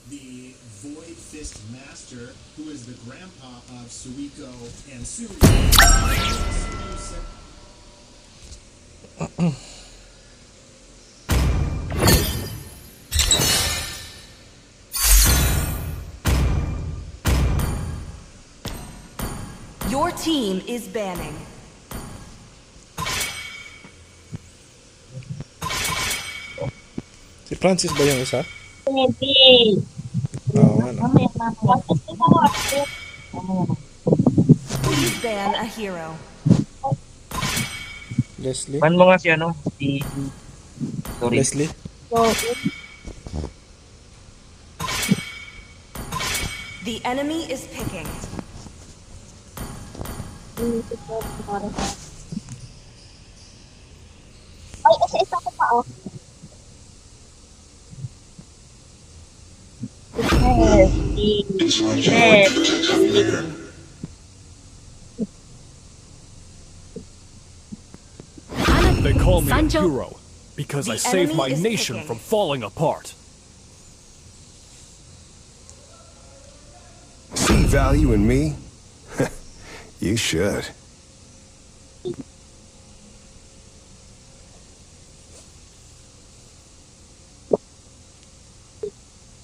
the Void Fist Master, who is the grandpa of Suiko and Suri. Your team is banning. Si Francis ba yung isa? Hindi. Oo nga no. Please ban a hero. Leslie? Man mo nga si ano? Si... Sorry. Leslie? The enemy is picking. Ay, isa-isa ko pa, oh. They call me a Sancho. hero because The I saved my enemy is nation picking. from falling apart. See value in me? You should.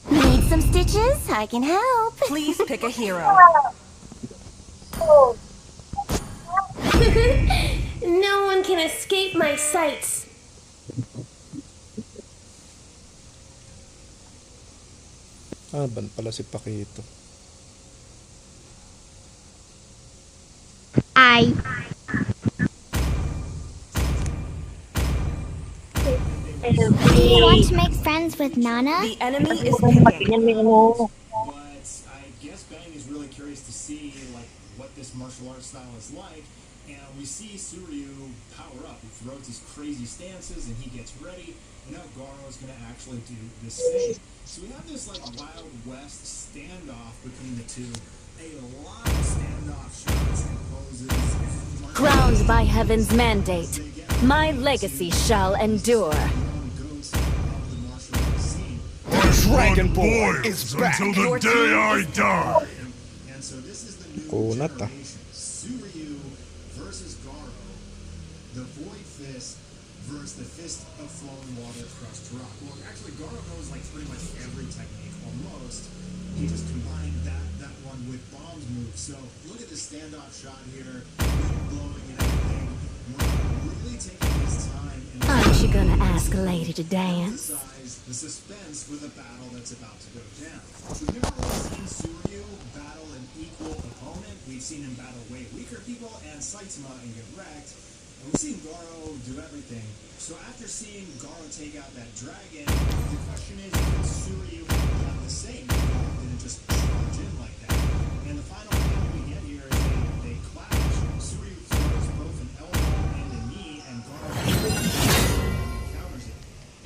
Need some stitches? I can help. Please pick a hero. No one can escape my sights. Ban pala si Pakito. I. Do you want to make friends with Nana? The enemy is picking. Patingin mo ano. But I guess Bang is really curious to see like what this martial arts style is like. And we see Suryu power up. He throws these crazy stances and he gets ready. And now Garo is going to actually do the same. So we have this like Wild West standoff between the two. A lot of standoff shots and poses. And Crowned by heaven's mandate, my legacy shall endure. ghost of the martial arts scene. Dragon Boy is back. Your team is die. And so this is the new Kunat, ah. generation. Suryu versus Garo. The Void Fist versus the Fist of Flowing Water Crushed Rock. Well, actually, Garo knows like pretty much every technique almost. He just combined that one with Bomb's move. So look at the standoff shot here, wind blowing and everything. Murata really taking his time and Aren't you gonna ask a lady to dance? emphasize the suspense with a battle that's about to go down. We've never really seen Suryu battle an equal opponent. We've seen him battle way weaker people and Saitama and get wrecked. And we've seen Garo do everything. So after seeing Garo take out that dragon, the question is, could Suryu have done the same? Garo didn't just charge in like that. And the final battle we get here is they clash. Suryu throws both an elbow and a knee, and Garo counters it.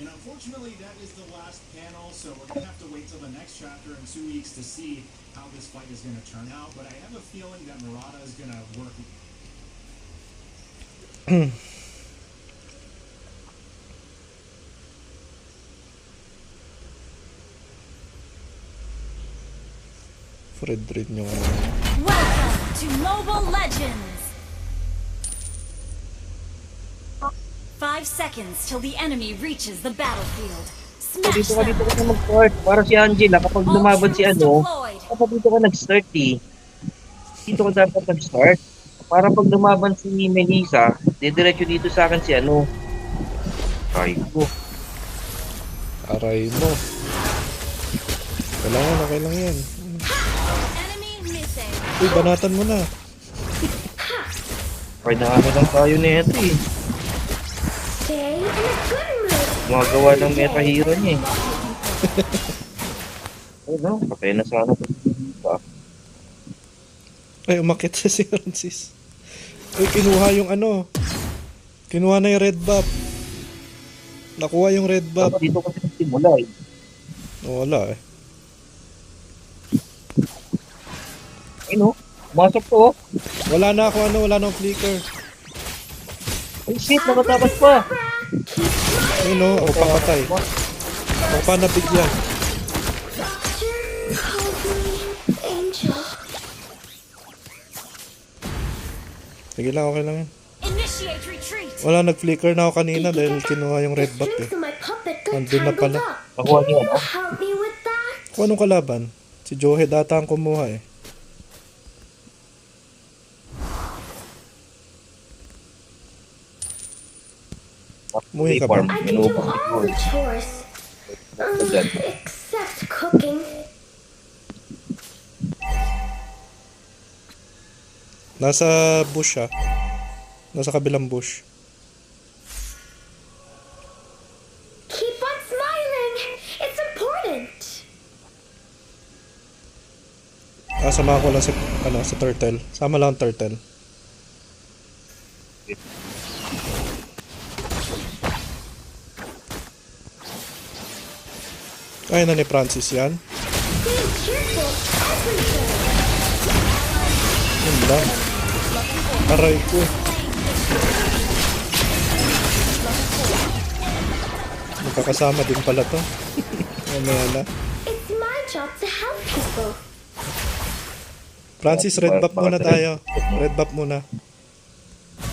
And unfortunately, that is the last panel, so we're going to have to wait till the next chapter in 2 weeks to see how this fight is going to turn out. But I have a feeling that Murata is going to work. Fred Red yung Welcome to Mobile Legends! 5 seconds till the enemy reaches the battlefield. Smash Dito ka them! ka mag-start. Para si Angela, kapag All lumaban si troops ano, deployed! kapag dito ka nag-start eh. Dito ka dapat nag-start. Para pag lumaban si Melissa, didiretso dito sa akin si ano. Ay ko. aray mo. Kailangan, okay lang yan. Enemy missing! Uy, banatan mo na. Ay naano lang tayo na ito eh. Stay in a good mood. Gumagawa ng meta hero niya eh. Ay no, patay na sana. Ay, umakit siya si Francis. Uy, kinuha yung ano. Kinuha na yung red buff. Nakuha yung red buff. Dapat dito kasi nagsimula eh. Wala eh. Ay no, pumasok to oh. Wala na ako ano, wala na akong flicker. Ay shit, nakatakas pa. Ayun o, o papatay. O pa nabigyan. Doctor Sige lang, okay lang yan. Initiate retreat. Wala, nag-flicker na ako kanina dahil kinuha yung red buff Strings eh. of my puppet got Andun na tangled pala. up. Nakuha niyo, ano? Help me with that? Kung anong kalaban? Si Johe data ang kumuha eh. Umuwi ka ba? Farm. I can do all the chores. Except cooking. Nasa bush siya. Nasa kabilang bush. Keep on smiling. It's important. Sama ko lang si, si turtle. Sama lang ang turtle. Ay na ni Francis yan. Stay cheerful. Everything. Yun lang. Aray ko. Magkakasama din pala to. Mamaya na. It's my job to help people. Francis, red buff muna tayo. Red buff muna.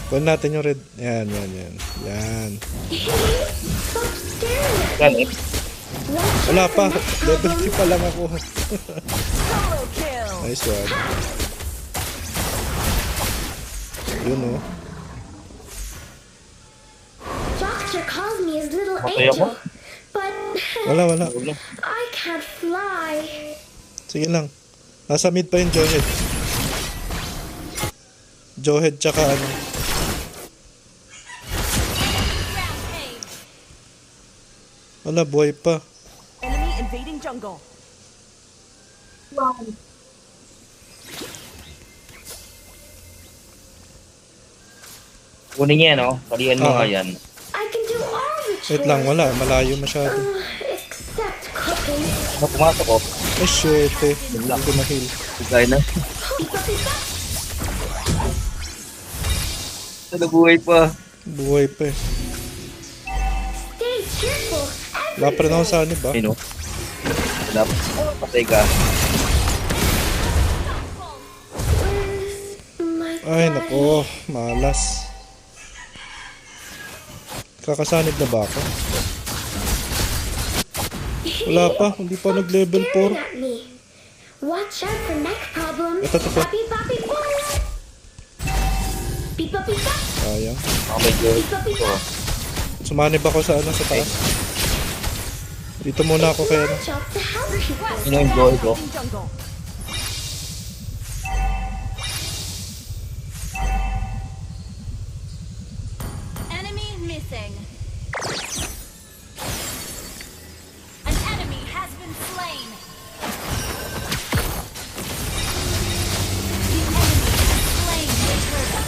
Kunin natin yung red. Yan, yan, yan. Yan. Stop staring at Yan, me. eh. Watch Wala out pa. for next Level problem. 3 pa lang ako. Solo kill. Nice one. Yun oh. Doctor calls me his little Okay ako? angel, but Wala, wala. I can't fly. Sige lang. Nasa mid pa yung Johead. Johead tsaka ano. Rampage. Wala, buhay pa. Enemy invading jungle. Kunin niya, no? Kalian mo Ah. nga yan. I can do all the chores. Wait lang, wala. Malayo masyado. Except cooking. Ano, pumasok ko? Ay, shit eh. Hindi ko na-heal. Bigay na. Nabuhay pa. Buhay pa eh. Stay cheerful. Wala pa rin ako sa ano ba? Ayun, no? Wala. Patay ka. My Ay, nako. Malas. Kakasanib na ba ako? Wala pa. Hindi pa nag-level 4. staring at me. Watch out for neck problems. Ito, ito. Papi, papi, boy. Pipa, pipa. Sayang. Ako may Joy. Pipa, pipa. Sumanib ako sa ano, sa taas. Dito muna ako kaya ano. My job to help people. Sino yung Joy ko? In jungle. Enemy missing. An enemy has been slain. The enemy has slain the turtle.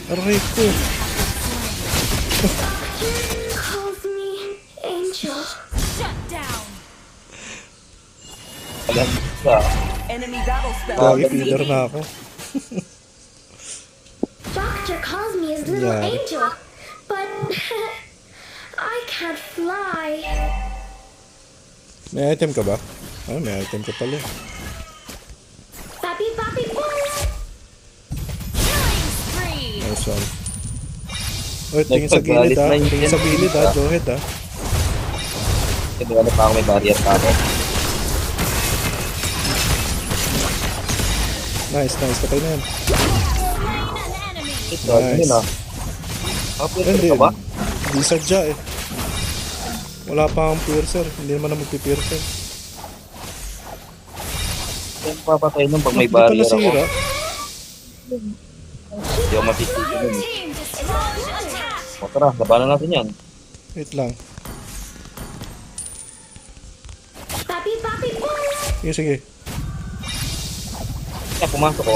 Aray ko. Calls me angel. Shut down. Alam ka. Enemy battle spell. Lagi feeder na ako. Doctor calls me his little Yeah. angel, but I can't fly. May item ka ba? Ah, may item ka pala. Papi, papi, boy. Killing spree. Nice one. Oy, tingin sa gilid ah. Tingin sa gilid ah. Johead ah. Kasi ano pa ako may barrier pa ako. Nice, nice. Patay na yan. Slain an enemy. Ito, ano yun ah. Hindi. Ka ba? Hindi sadya eh. Wala pa akong piercer. Hindi naman na magpi-piercer. Kung papatay nun pag may Hindi pa barrier ako. nasira. Hindi ako matitigil nun. Team destroyed attack. O tara, labanan natin yan. Wait lang. Papi, papi, boy. Sige, sige. Kaya pumasok ko.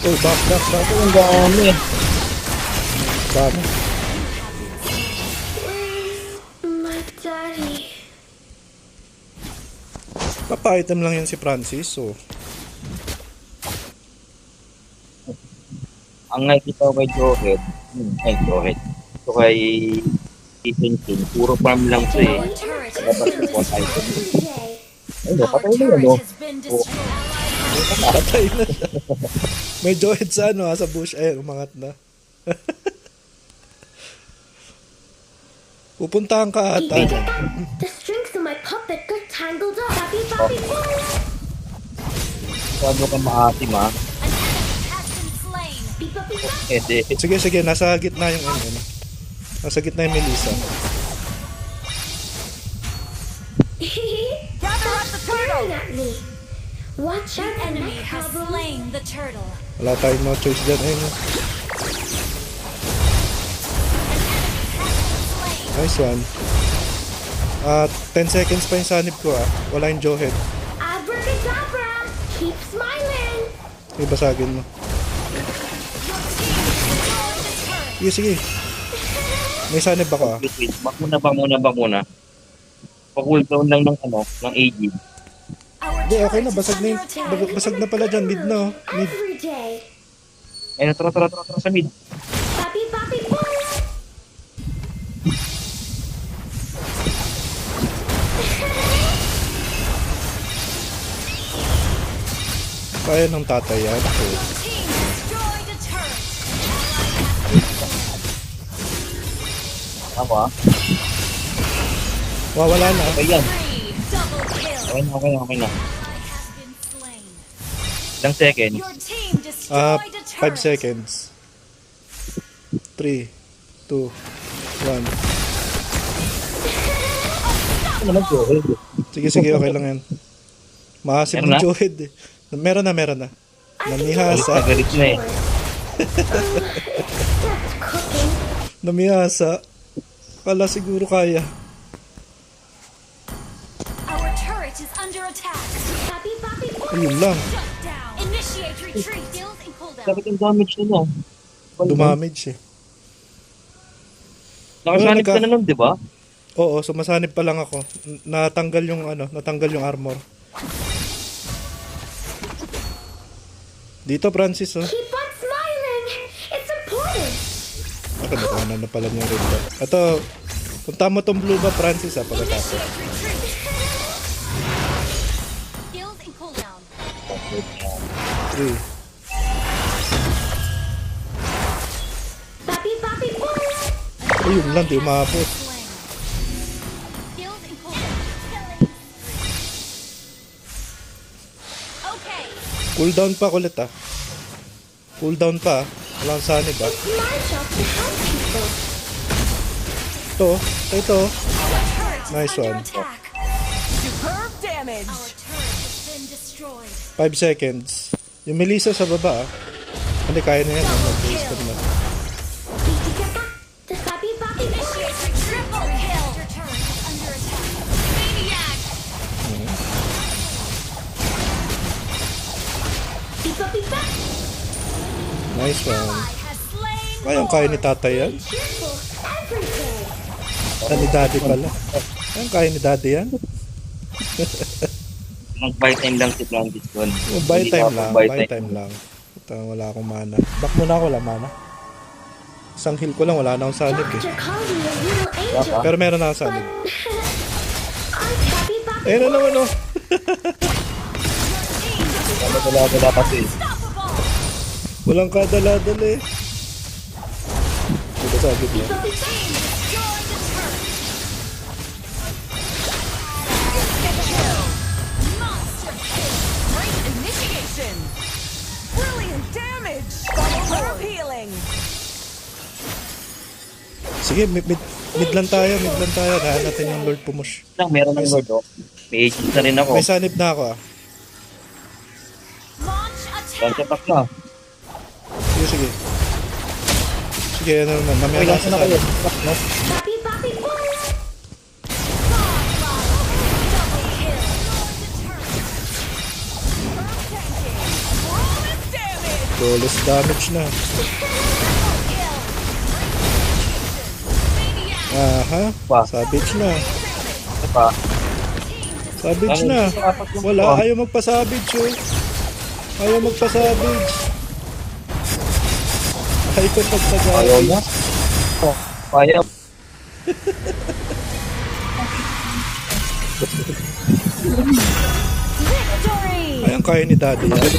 Oh, back. Ang dami. Dami. My daddy. Papa-item lang yan si Francis, so. Ang nakikita ko kay Johead, ito kay Ethan King, puro farm lang siya eh. Going to Dapat return support this item. every day. Ano, Our patay na turret ano. has been destroyed. Patay na siya. Medyo head sa ano ha, sa bush. Ayun, umangat na. Pupuntahan ka ata. The strings of my puppet got tangled up. Papi, papi, Masyado ka maatim ha. An enemy has been slain. Beep, papi, papi. Sige, sige. Nasa gitna yung ano. Nasa gitna yung Melissa. Gather up the turtle. Staring at me. Watch The out for enemy neck has problems. slain the turtle. Wala tayong no choice dyan. Ayun. Nice one. 10 seconds pa yung sanib ko ah. Wala yung Jawhead. Abracadabra. Keep smiling. May basagin mo. Sige, sige. May sanib ako ah. Wait. Back muna. Pa-cooldown lang ng ano, ng AG. Our Hindi, okay turret na. is Basag na, under yung, attack. basag na pala dyan. Mid na oh. Mid. Every day. Ayun, tara sa mid. Papi, papi, boom. Kaya ng tatay yan. Okay. Your team destroyed a turret. Tama ha. Wala na. Okay yan. Three double kill. Okay na. Ally has been slain. Ilang seconds. Your team destroyed a 5 turret. seconds. 3, 2, 1. Ano naman po? Sige, sige. Okay lang yan. Maasim Meron ng na? Jawhead eh. Meron na. Namihasa. Galit na eh. That's cooking. Namihasa. Kala siguro kaya. Our turret is under attack. Papi, papi, boom. Ayun lang. Shut down. Initiate retreat. Skills and cooldown. Bakit yung damage nila? Dumamage eh. Nakasanib ka na nun, di ba? Oo, sumasanib pa lang ako. Natanggal yung armor. Dito, Francis, oh. Keep on smiling. It's important. Nakuha na pala niya red dot. Ito, punta mo tong blue ba, Francis, ah, pagkatapos. Initiate retreat. Skills and cooldown. 3. Papi, papi, boom. Ayun lang, di umabot. Slain. Skills and cooldown. Killing spree. Okay. Cooldown pa ulit, ah. Cooldown pa, ah. Walang sanib, ah. It's my job to help people. Ito. Our turret is Nice under one. attack. Superb damage. Our turret has been destroyed. 5 seconds. Yung Melissa sa baba, ah. Hindi, kaya na yan. Mag-wasted na. Tiki-taka. The papi, papi, boom. Initiate retreat. Triple kill. Your turret is under attack. Maniac. Beep, papi, papi. Nice one. Ally has slain. Kaya ni tatay yan. Cheerful every day. Ni daddy pala. Kaya ni daddy yan. Mag-buy time lang si Blandis doon. Buy Hindi time na lang. buy Buy time lang. Ito, wala akong mana. Back muna ako, wala mana. Isang heal ko lang, wala na akong sanib eh. Doctor called me a little angel. Pero meron na akong sanib. I'm papi, papi, Eh na naman oh. Wala kasi. Unstoppable. Walang kadala-dala eh. Dito sa agad lang. papi, papi. Destroy the turret. Monster kill. Great initiation. Brilliant damage. Superb healing. Sige, mid lang tayo. Dahan natin yung Lord Pumush. Meron ng Lord oh. May agent na rin ako. May sanib na ako ah. Launch Launch attack. attack na. Sige. Sige, ano naman. Mamaya Okay, na launch sa na kayo. sanib. No? Papi, papi, boom. Double kill. Flawless damage. Flawless damage na. Aha. Pa. Savage na. Ito pa. Savage na. Wala. Ayaw magpa-savage oh. Ayaw magpa-savage. Ayaw magpa-savage. Ayaw niya. Oh, ayaw. Victory! Ayan, kaya ni Daddy yan.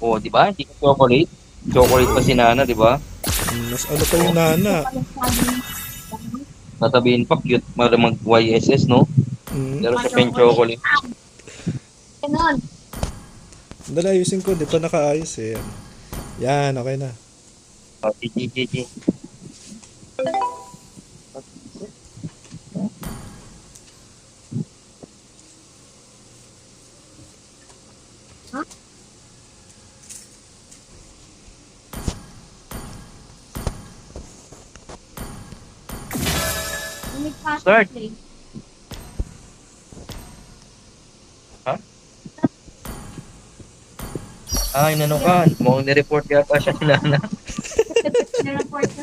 Oh, di ba? Hindi ka chocolate. Chocolate pa si Nana, di ba? Mas ano pa yung Nana. Natabihin pa, cute malamang YSS, no? Pero sa pen chocolate. Dala, ayusin ko. Di pa nakaayos eh. Yan, okay na. Oh, GG. Start. Ha? Inano ka? Mukhang nireport yata siya ni Nana. Nireport pa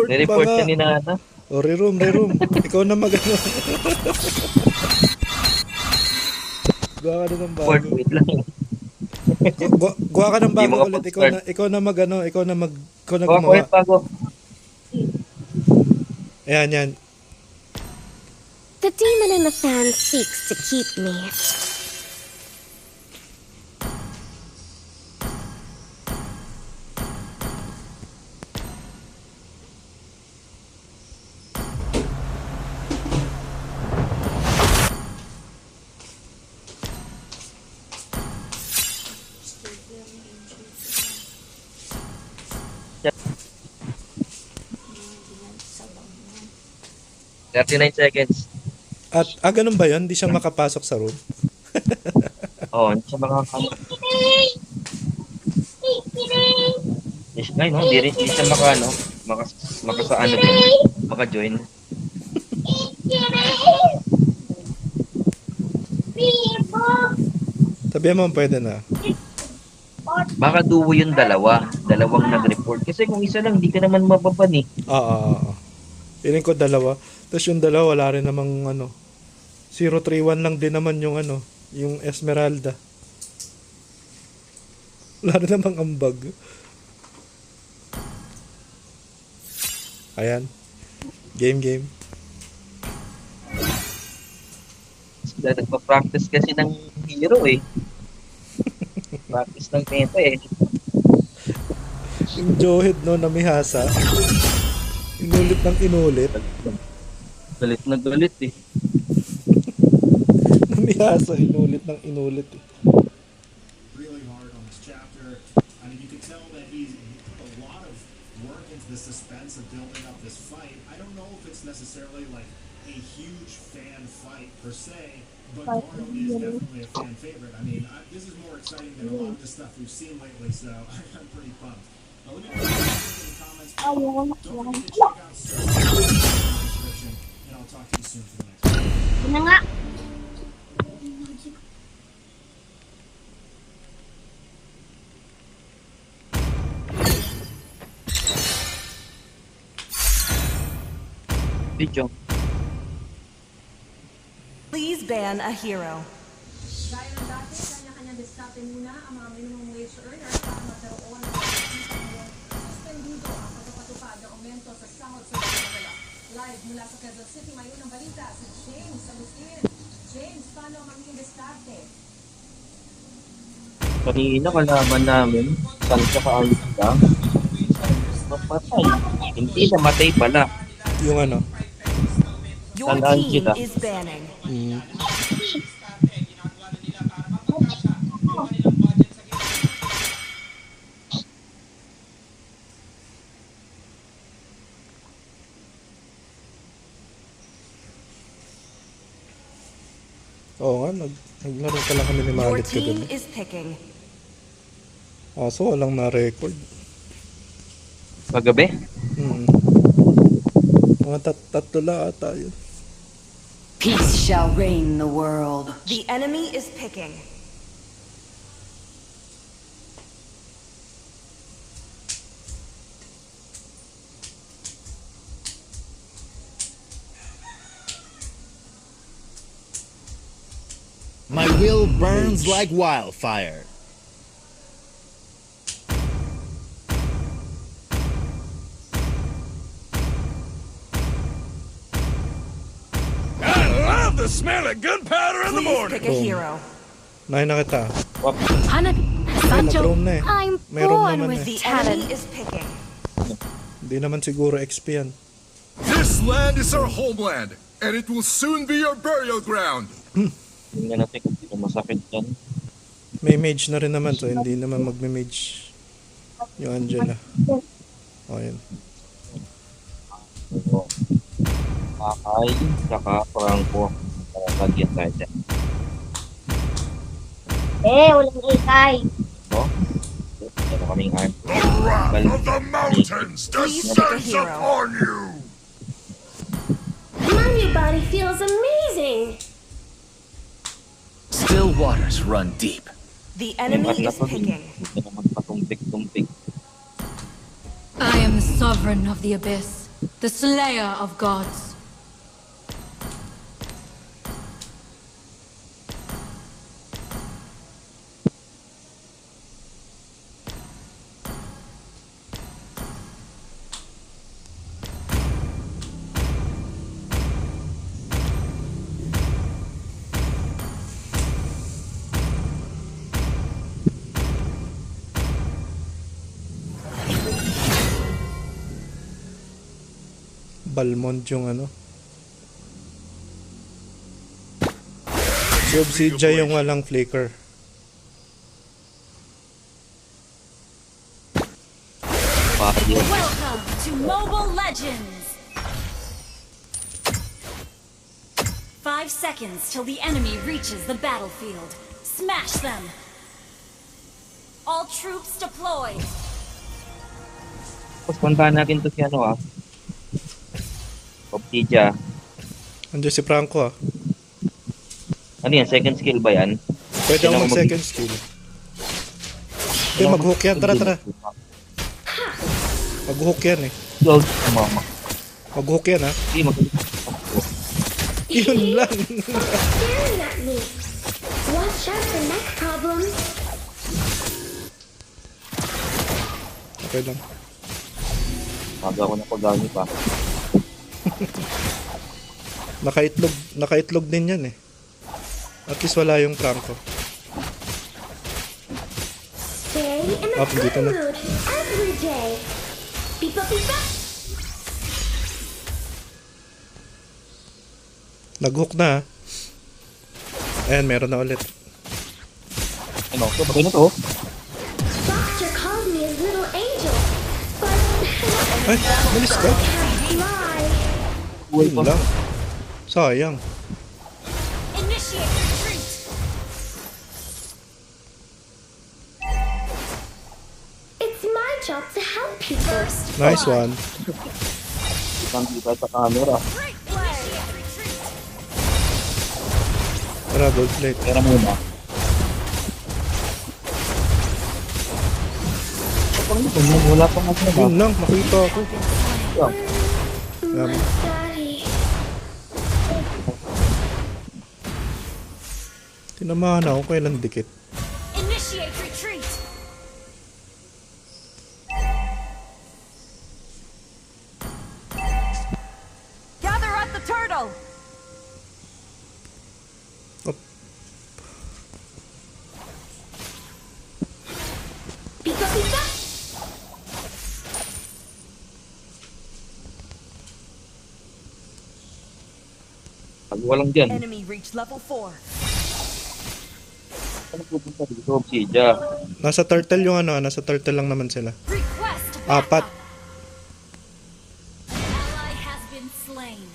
Nireport nga. siya ni Nana. O, re-room. Ikaw na mag-ano. Gawa ka na ng bago. Report, wait lang. Gawa ka ng Hindi bago mo ulit. kapag-start. Ikaw na mag-ano. Ikaw na Oh, gumawa. wait, bago. Ayan. The demon in the fan seeks to keep me. Yeah. 39 seconds. At, ganun ba yun? Hindi siya makapasok sa room? Oo, hindi siya makakano. Yes, ay, no, hindi siya makano. Makasaano din. Maka-join. Sabihan mo, pwede na. Baka duo yung dalawang nag-report. Kasi kung isa lang, hindi ka naman mababan eh. Oo. Feeling ko dalawa. Tapos yung dalawa, wala rin namang 031 lang din naman yung yung Esmeralda. Wala rin namang ambag. Ayan. Game. Nagpa-practice kasi ng hero eh. Practice ng meta eh. Yung Johed namihasa. Inulit ng inulit. Galit na galit eh. Namihasa, inulit ng inulit eh. Really hard on this chapter. I mean, you could tell that he put a lot of work into the suspense of building up this fight. I don't know if it's necessarily like a huge fan fight per se, but Goro is definitely a fan favorite. I mean, this is more exciting than a lot of the stuff we've seen lately, so I'm pretty pumped. Let me know what you think in the comments below. Don't forget to check out Surf in the description, and I'll talk to you soon for the next one. Yun na nga. Video. Please ban a hero. Gaya ng dati, kanya-kanyang diskarte muna ang mga minimum wage earner para magkaroon ng suspendido ang pagpapatupad ng aumento sa sahod sa mga. Live mula sa Quezon City, may unang balita si James Agustin. James, paano ang magiging diskarte? Kanina kalaban namin, saan siya kaayos ka? Mapatay. Hindi, namatay pala. Yung Your Tandaan team kita. is banning. Oo nga, naglaro pa lang kami ni Your Malit team kagabi. is picking. So walang na-record. Kagabi? Mga tatlo lang ata yun. Peace shall reign the world. The enemy is picking. My will burns like wildfire. love the smell of gunpowder in the morning. Pick a hero. Nahin na kita. Wap. Hanabi. Ay, Sancho. nag-roam na eh. I'm Meron born naman with eh. the talent. Enemy is picking. Hindi naman siguro XP yan. This land is our homeland, and it will soon be your burial ground. Tingnan natin kung sino masakit yan. May mage na rin naman, so hindi naman magme-mage yung Angela. O, yun. So, Kakay, saka Franco. Lagyan tayo dyan. walang ikay. So, ito kaming arm. The wrath of the mountains Please pick a descends hero. upon you. My new body feels amazing. Still waters run deep. The enemy is picking. Ito naman patumpik-tumpik. I am the sovereign of the abyss, the slayer of gods. Balmond yung ano. Si Obsidia yung walang flicker. Pario. Welcome to Mobile Legends! 5 seconds till the enemy reaches the battlefield. Smash them! All troops deployed! Tapos puntahan natin to si ano Obsidia. Andiyan si Franco ah. Ano yan? Second skill ba yan? Pwede ako Sino mag second skill. Okay, mag-hook yan. Tara, tara. Mag-hook yan eh. Gold. Mama. Mag-hook yan ah. Hindi, Yun lang. Staring at me. Watch out for neck problems. Okay lang. Maga ako na pagani pa. Nakaitlog din yan eh. At least wala yung Franco. Stay in a Up, dito good na. mood every day. Pipa pipa. Nag-hook na ah. Ayan, meron na ulit. Ano? So, bagay na to. Doctor called me his little angel, but Ay, malis ka. can't fly. Uy, Yun lang. Sayang. Initiate retreat! It's my job to help people. First Nice one. Isang kita sa camera. Great play! Initiate retreat! Tara, gold plate. Pera muna. Wala pang ano ba? Yun lang, makita ako. My daddy. Tinamahan ako kailan dikit. Initiate retreat! Gather at the turtle! Op. Pipa pipa. Pag walang dyan, Enemy reached level 4. ano pupunta dito? Obsidia. Nasa turtle yung ano, nasa turtle lang naman sila. Request Apat. backup! An ally has been slain.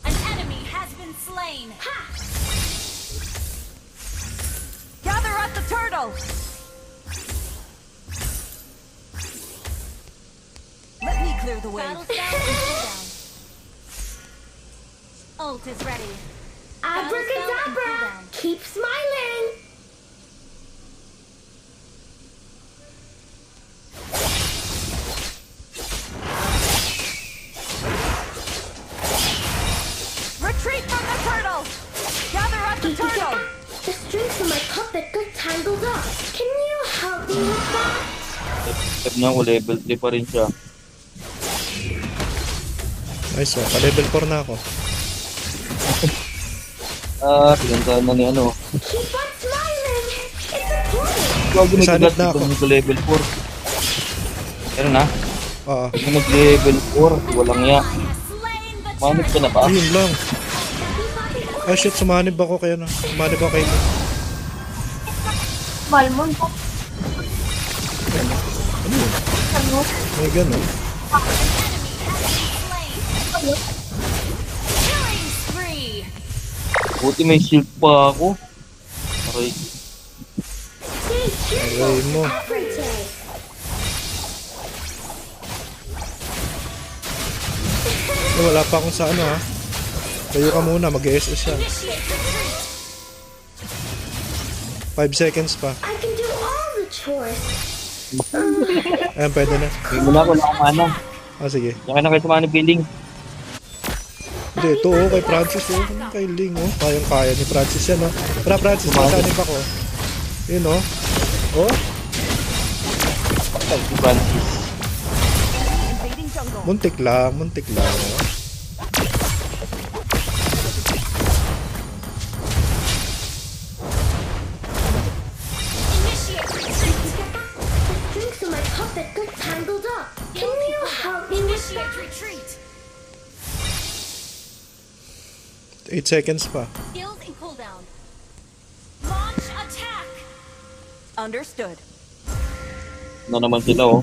An enemy has been slain. Ha! Gather at the turtle! Let me clear the way. Battle down and cooldown. Ult is ready. Abracadabra. Keep smiling. Retreat from the turtle! Gather at the turtle! The strings from my puppet got tangled up. Can you help me with that? Step na ako, level 3 pa rin siya. Nice one. Pa-level 4 na ako. Pinuntahan na ni ano. Keep on smiling. It's important. Huwag may Sanit kagat, na ikaw ako. mag-level 4. Pero na, Oo. kung mag-level 4, walang ya. Manip ka na ba? Ayun lang. Ah shit, sumanib ako kaya na. Sumanib ako kay Mo. Balmon. May gano'n. Killing spree. Buti may shield pa ako. Okay. Aray mo. Every day. Eh, wala pa akong sa ano ha. Tayo ka muna, mag-SS siya. Initiate retreat. 5 seconds pa. I can do all the chores. Ayan, pwede na. Hindi mo na ako nakamana. Ah, sige. Diyan ka na kayo sumani billing. Hindi, ito oh, kay Francis oh. Kay Ling oh. Kayang-kaya ni Francis yan oh. Para Francis, masanib ako. Yun oh. Oh, Ay, si Francis. muntik lang, muntik lang. Oh. Initiate retreat. Drinks in my cup that got tangled up. Can you help me with Initiate that? retreat. 8 seconds pa. Skills and cooldown. Launch attack. Understood. Na naman sila oh.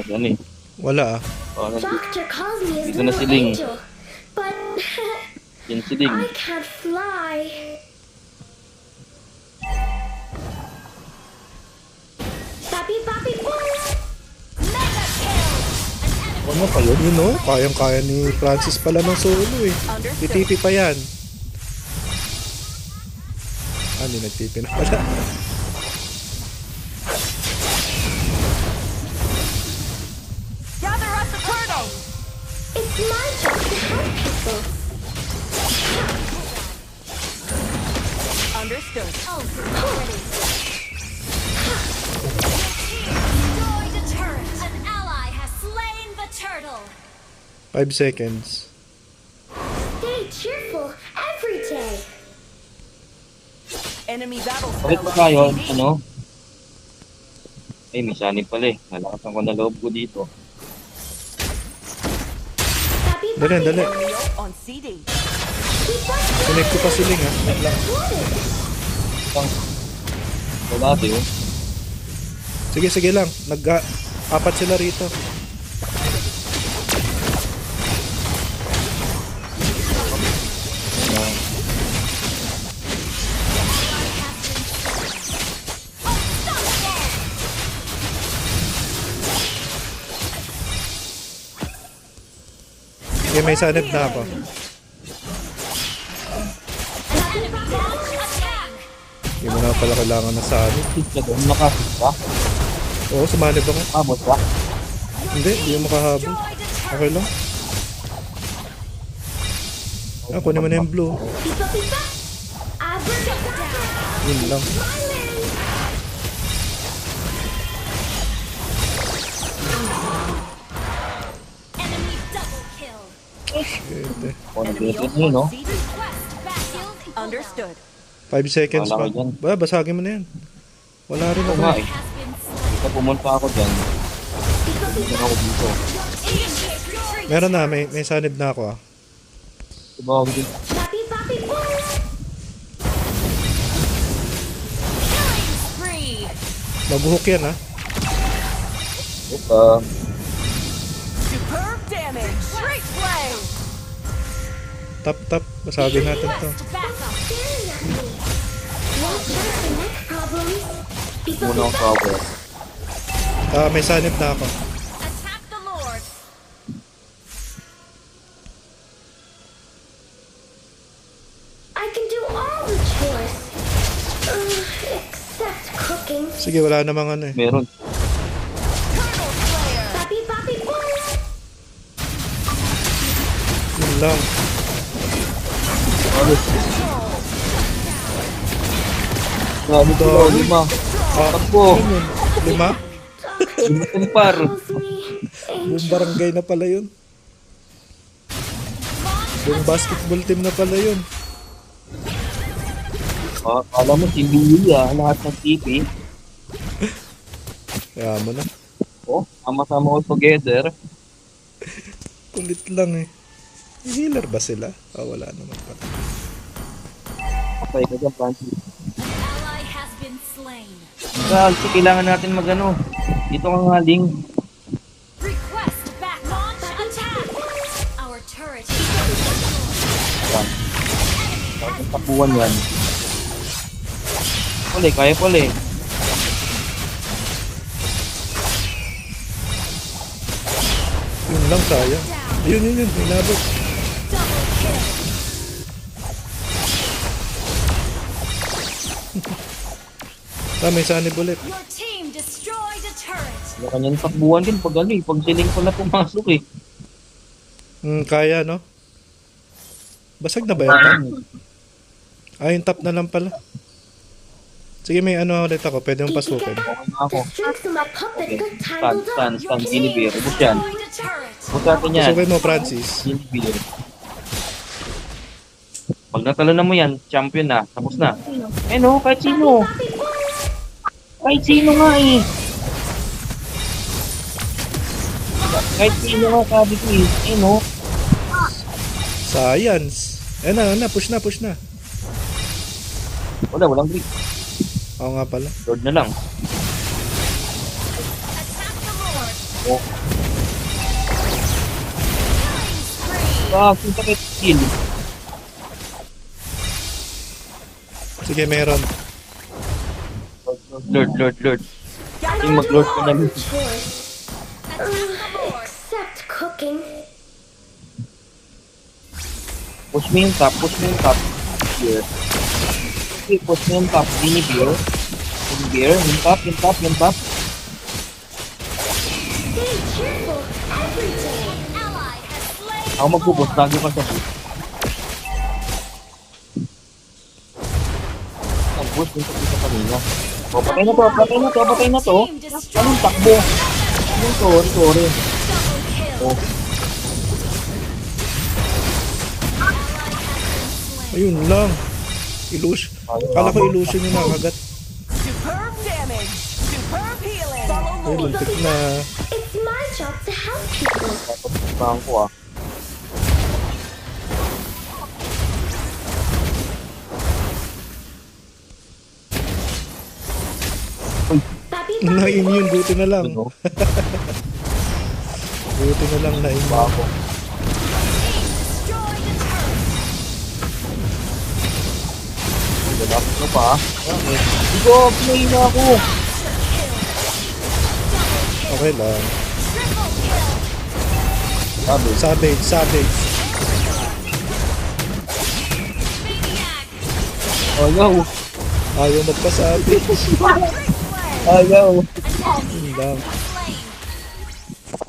Yan eh. Wala ah. Oh, Doctor calls me his Dito na little si Ling. angel, but yan si Ling. I can't fly. Papi, papi, boy! Mega kill. Ano pa yun? Yun oh, kayang-kaya ni Francis pala ng solo eh. Titipi pa yan. Ah, hindi nagtipi na pala. Gather up the turtle. It's my job to help people. Understood. Ready. Destroyed a turret. An ally has slain the turtle. 5 seconds. Stay cheerful every day. Enemy battle Bakit ba tayo? Ano? Ay, may sanib pala eh. Nalakasan ko na loob ko dito. Papi, Dali, papi, dali. boy! on CD. Keep on Connect ko pa si Ling ah. Wait lang. Isang wala tayo. Sige, sige lang. Apat sila rito. Sige, may sanib na ako. Hindi mo na pala kailangan na sanib. Tigla doon, nakasip ka? Oo, sumanib ako. Abot ka? Hindi, hindi mo makahabol. Okay lang. Ah, kunin mo na yung blue. Pipa, pipa! Abracadabra! Yun lang. Enemy double kill. Shit eh. O, nag-reset nyo, no? Request back. Understood. 5 seconds Wala pa. ka dyan. Ba, basagin mo na yan. Wala rin Oo ako. nga eh. Has been slain. Ika pumunta ako dyan. Dito ako dito. Initiate retreat. Meron na, may sanib na ako ah. Diba ako dito? Papi, papi, boy! Killing spree. Mag-hook yan ah. Opa. Superb damage. Great play. Tap, basagin natin to. Request backup. Staring at me. Watch out for neck problems. Pipa, Muna ang pipa! power. Ah, may sanib na ako. Attack the Lord. I can do all the chores. Except cooking. Sige, wala namang ano eh. Meron. Turtle Slayer. Papi, papi, boy! Yun lang. Grabe ko, lima. Ah, Takbo. yun yun. 5? Lima kumpar. Calls me. Buong barangay na pala yun. Buong basketball team na pala yun. Alam mo, si Billy lahat ng TV. Kaya mo na. Sama-sama all together. Kulit lang eh. Healer ba sila? Wala naman pala. Okay, ka dyan, Francis. Ally has been slain. Kasi kailangan natin magano. Dito ka nga, Ling. Request back launch attack. Our turret is Yan. Bakit tapuan yan? Puli, kaya puli. Yun lang, sayang. Yun. Inabot. double kill. May sunny bullet. Your team destroyed a turret. Yung kanyang takbuhan din pag pag siling ko na pumasok eh. Kaya no? Basag na ba yan? Yung top na lang pala. Sige, may ano ulit ako. Pwede mong pasukin. Ako. Strokes of my puppet got Stand, tangled up. Guinevere. Ubus yan. Destroyed a turret. Ubus natin yan. Pasukin mo, Francis. Guinevere. Pag natalo mo yan, champion na. Tapos na. No, kahit sino. Kahit sino nga eh. Kahit sino nga sabi ko eh. No. Science. Na, push na. Walang grip. Oo nga pala. Lord na lang. Attack the Lord. Oh. Kita kahit skill. Sige, meron. Lord. Yung mag-lord ko na. Except cooking. Push me yung top. Here. Okay, push me yung top. Guinevere. Yung top. Stay cheerful every day. Ally has slain. Ako magbubos. Lagi ka sa boost. Mag-boost din sa kanina. Patay na to. Anong takbo? Sorry. Double kill. Ayun lang. Kala ko illusion yung nakagat. Superb damage. Superb healing. Ay, muntik na. It's my job to help people. Bang ko Papi, Na-immune, buti na lang. Buti na lang na-immune. Ako. Destroyed a turret. Dapat ko pa. Iko, play na ako. Okay lang. Triple kill. Savage. Ayaw. Ayaw magpa-savage. Ayaw. Yun lang.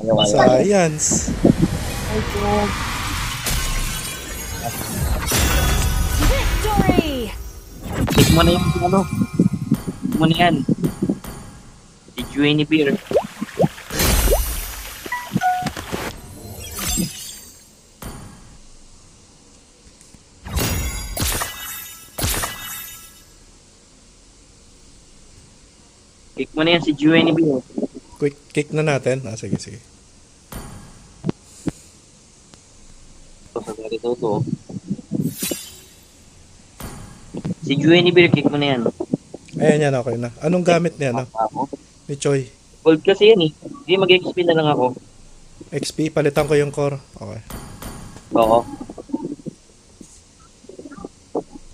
Ayaw. Science. Victory. Take mo na yung ano. Take mo na yan. Si Guinevere. Take mo na yan si Guinevere. Quick kick na natin. Sige. Ito sa ganito to. Si Guinevere, kick mo na yan. Ayan yan, okay na. Anong gamit niya, no? Ako. Ni Choi. Gold kasi yan eh. Hindi mag-XP na lang ako. XP, palitan ko yung core. Okay. Oo.